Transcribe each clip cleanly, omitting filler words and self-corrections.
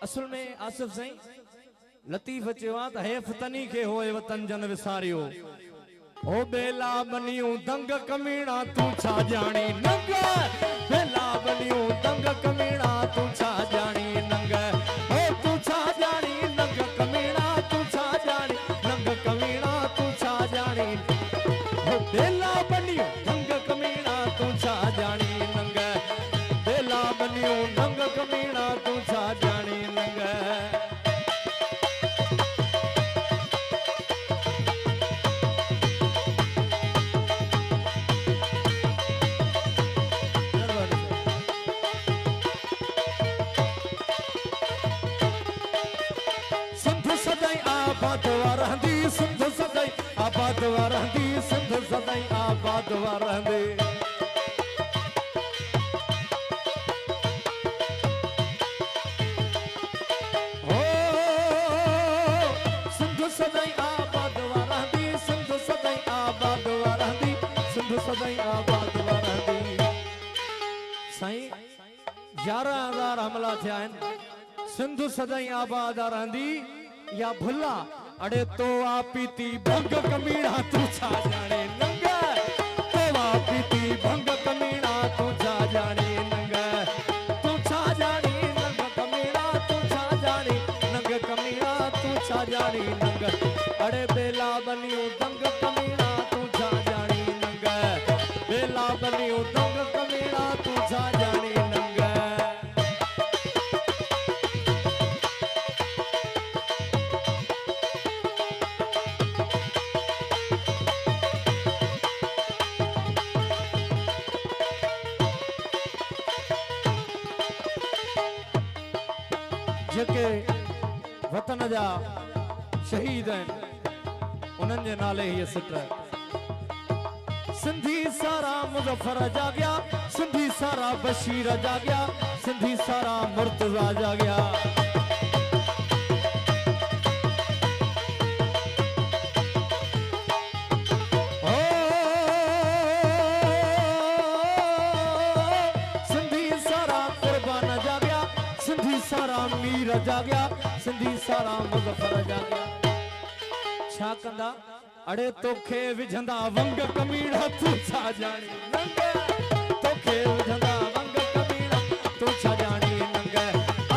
असल में आसिफ साईं लतीफ़ चवा त हेफ़ तनी के होए वतन जन विसारियो ओ बेला बनियूं दंग कमीना तू छा जानी नंग बेला बनियूं दंग कमीना तू छा जानी नंग ओ तू छा जानी नंग कमीना तू छा जानी नंग कमीना तू छा जानी ओ बेला बनियूं दंग कमीना तू छा जानी नंग बेला बनियूं दंग कमीना तू छा जानी नंग सिंध सदाई आबाद रहंदी सिंध सदाई आबाद रहंदी हो सिंध सदाई आबाद रहंदी सिंध सदाई आबाद रहंदी सिंध सदाई आबाद रहंदी साईं 11,000 हमला थिया आहिनि सिंध सदाई आबाद रहंदी या भुला अड़े तो आ पीती भंग कमीना तू छा जाने नंग तो आ पीती भंग कमीना तू छा जाने नंग तू छा जानी नंग कमीना तू छा जानी नंग कमीना तू छा जानी नंग अड़े बेला बनियो दंग कमीना तू छा जानी नंग बेला बनियो दंग कमीना तू छा जानी नंग जेके वतन जा शहीद आहिनि उन्हनि जे नाले हीअ सिट सिंधी सारा मुज़फ़र जाॻिया सिंधी सारा बशीर जाॻिया सिंधी सारा मुर्तज़ा जाॻिया सिंधी सारा कुर्बान जाॻिया सिंधी सारा मीर जाॻिया सिंधी सारा मुज़फ़र जाॻिया छा कंदा अड़े तोखे विझंदा वंग कमीना तू छा जानी नंग तोखे विझंदा वंग कमीना तू छा जानी नंग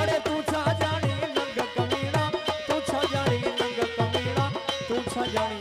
अड़े तू छा जानी नंग कमीना तू छा जानी नंग कमीना तू छा जानी